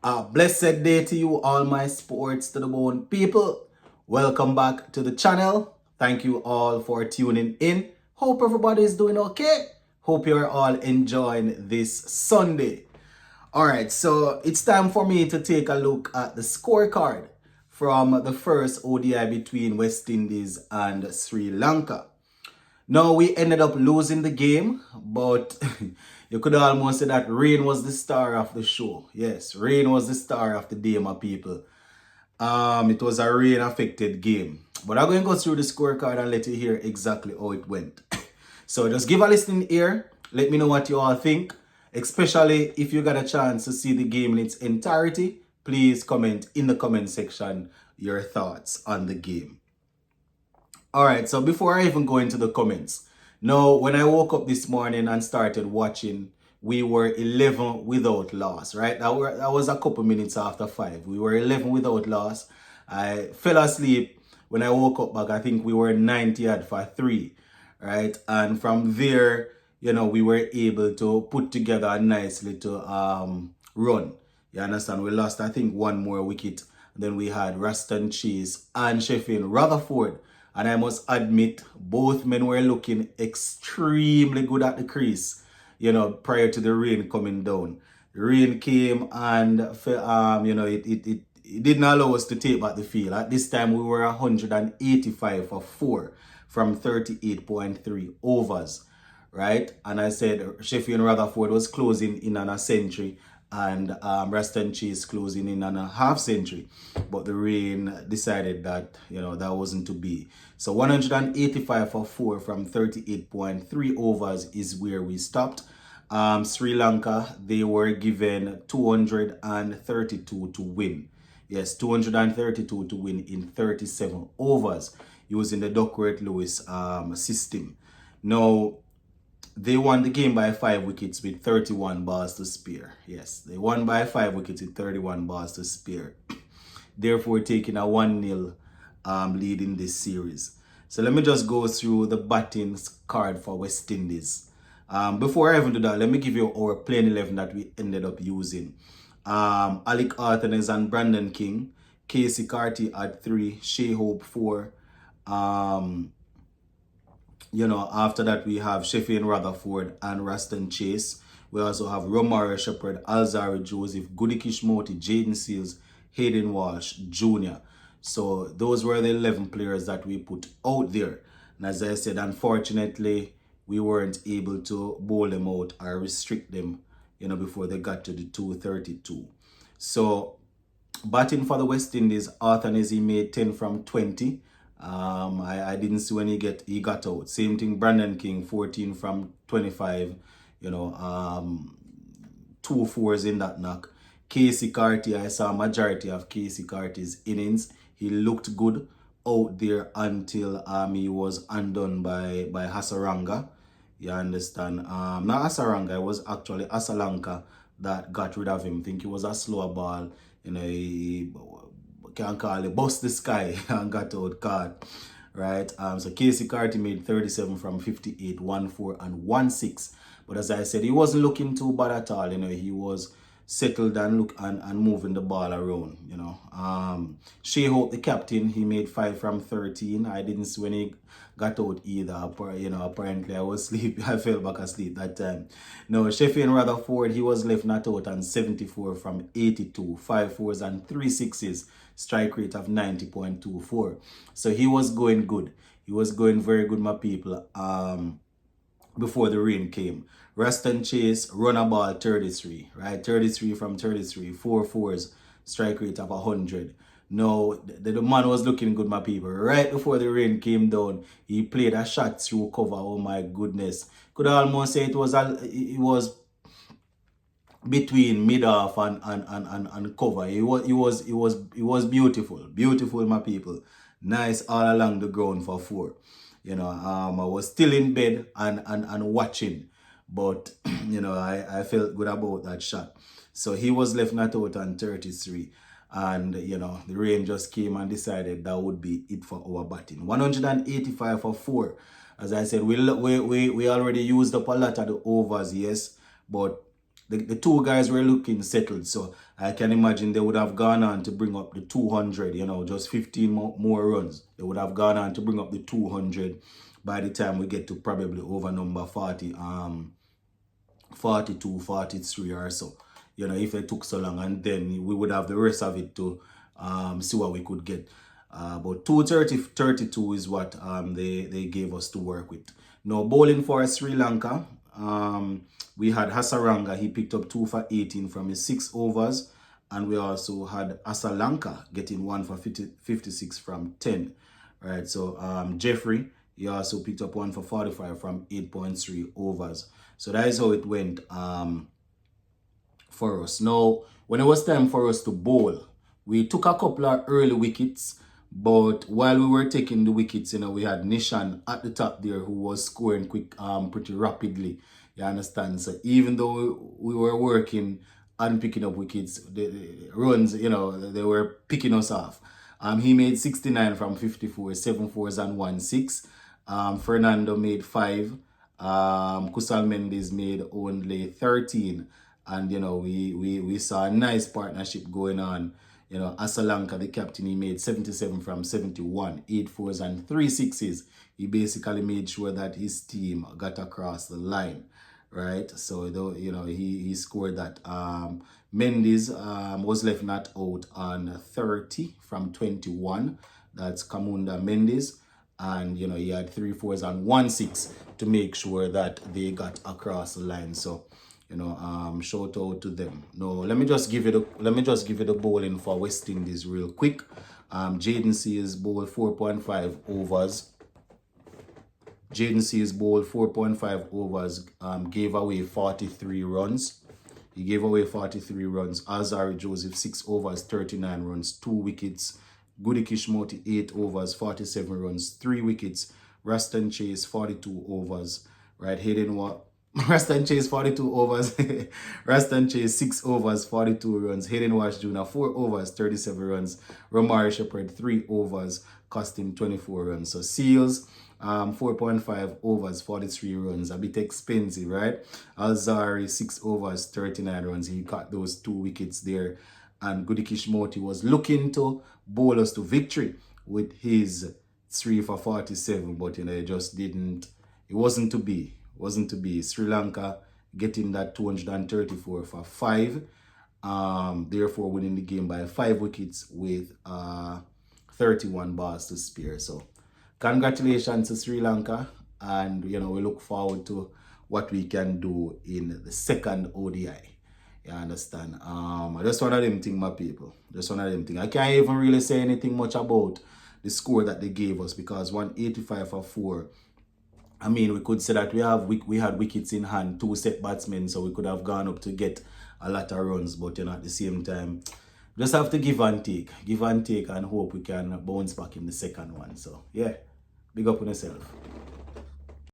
A blessed day to you, all my sports to the bone people. Welcome back to the channel. Thank you all for tuning in. Hope everybody is doing okay. Hope you're all enjoying this Sunday. All right, so it's time for me to take a look at the scorecard from the first ODI between West Indies and Sri Lanka. No, we ended up losing the game, but you could almost say that rain was the star of the show. Yes, rain was the star of the day, my people. It was a rain-affected game. But I'm going to go through the scorecard and let you hear exactly how it went. So just give a listening ear. Let me know what you all think. Especially if you got a chance to see the game in its entirety, please comment in the comment section your thoughts on the game. All right, so before I even go into the comments, now when I woke up this morning and started watching, we were 11 without loss, right? That was a couple minutes after 5. We were 11 without loss. I fell asleep when I woke up back. I think we were 90 at for 3, right? And from there, we were able to put together a nice little run. You understand? We lost, I think, one more wicket. Then we had Ruston Chase and Sheffield Rutherford. And I must admit, both men were looking extremely good at the crease, prior to the rain coming down. The rain came and, it didn't allow us to take back the field. At this time, we were 185 for 4 from 38.3 overs, right? And I said Sheffield Rutherford was closing in on a century and Ruston Chase closing in on a half century. But the rain decided that, that wasn't to be. So 185 for 4 from 38.3 overs is where we stopped. Sri Lanka, they were given 232 to win. Yes, 232 to win in 37 overs using the Duckworth-Lewis system. Now, they won the game by 5 wickets with 31 balls to spare. Yes, they won by 5 wickets with 31 balls to spare. Therefore, taking a 1-0 lead in this series. So let me just go through the batting card for West Indies. Before I even do that, let me give you our playing 11 that we ended up using. Alec Arthanes and Brandon King. Casey Carty at 3. Shea Hope 4. After that, we have Sheffield Rutherford and Ruston Chase. We also have Romaro Shepherd, Alzari Joseph, Goody Kishmoti, Jaden Seals, Hayden Walsh Jr. So those were the 11 players that we put out there. And as I said, unfortunately, we weren't able to bowl them out or restrict them, before they got to the 232. So batting for the West Indies, Arthur Nezi made 10 from 20. I didn't see when he got out. Same thing, Brandon King, 14 from 25. 2 fours in that knock. Casey Carty, I saw a majority of Casey Carty's innings. He looked good out there until he was undone by Hasaranga. You understand? Not Hasaranga, it was actually Asalanka that got rid of him. I think it was a slower ball. He can call it bust the sky and got out caught, right? So Casey Carty made 37 from 58, 1-4 and 1-6. But as I said, he wasn't looking too bad at all. He was settled and moving the ball around. Shea Hope, the captain, he made 5 from 13. I didn't see when he got out either. Apparently I was asleep. I fell back asleep that time. No, Sheffield Rutherford, he was left not out on 74 from 82, 5 fours and 3 sixes. Strike rate of 90.24. So he was going good. He was going very good, my people, before the rain came. Ruston Chase, run a ball 33, right? 33 from 33, 4 fours, strike rate of 100. No, the man was looking good, my people. Right before the rain came down, he played a shot through cover. Oh my goodness. Could almost say it was between mid-off and cover. It was beautiful. Beautiful, my people. Nice all along the ground for 4. I was still in bed and watching. But, I felt good about that shot. So he was left not out on 33. And, the rain just came and decided that would be it for our batting. 185 for 4. As I said, we already used up a lot of the overs, yes. But the two guys were looking settled. So I can imagine they would have gone on to bring up the 200, you know, just 15 more runs. They would have gone on to bring up the 200 by the time we get to probably over number 40, 42, 43 or so. You know, if it took so long, and then we would have the rest of it to see what we could get. But 230-32 is what they gave us to work with. Now, bowling for Sri Lanka, we had Hasaranga. He picked up 2 for 18 from his 6 overs. And we also had Asalanka getting 1 for 56 from 10. Right, so Jeffrey, he also picked up 1 for 45 from 8.3 overs. So that is how it went for us. Now, when it was time for us to bowl, we took a couple of early wickets. But while we were taking the wickets, you know, we had Nishan at the top there who was scoring quick, pretty rapidly. You understand? So even though we were working and picking up wickets, the runs, you know, they were picking us off. He made 69 from 54, 7 fours and 1 6. Fernando made 5. Kusal Mendes made only 13. And, you know, we saw a nice partnership going on. You know, Asalanka, the captain, he made 77 from 71, 8 fours and 3 sixes. He basically made sure that his team got across the line, right? So, you know, he scored that. Mendes was left not out on 30 from 21. That's Kamunda Mendes. And, you know, he had 3 fours and 1 6 to make sure that they got across the line. So, you know, shout out to them. Now, let me just give you the bowling for West Indies real quick. Jaden Sears bowled 4.5 overs. Jaden Sears bowled 4.5 overs, gave away 43 runs. He gave away 43 runs. Azari Joseph, 6 overs, 39 runs, 2 wickets. Goody Kishmoti, 8 overs, 47 runs, 3 wickets. Raston Chase, 42 overs. Right, Raston Chase, 42 overs. Raston Chase, 6 overs, 42 runs. Hayden Wash Jr., 4 overs, 37 runs. Romari Shepherd, 3 overs, cost him 24 runs. So Seals, 4.5 overs, 43 runs. A bit expensive, right? Alzari, 6 overs, 39 runs. He got those 2 wickets there. And Goody Kishmoti was looking to bowl us to victory with his 3 for 47. But, you know, it just didn't. It wasn't to be. Sri Lanka getting that 234 for 5, therefore winning the game by 5 wickets with 31 balls to spare. So congratulations to Sri Lanka, and you know, we look forward to what we can do in the second ODI. You understand? Just one of them thing, my people. Just one of them thing. I can't even really say anything much about the score that they gave us, because 185 for 4. I mean, we could say that we had wickets in hand, 2 set batsmen, so we could have gone up to get a lot of runs. But, you know, at the same time, just have to give and take, and hope we can bounce back in the second one. So, yeah, big up on yourself.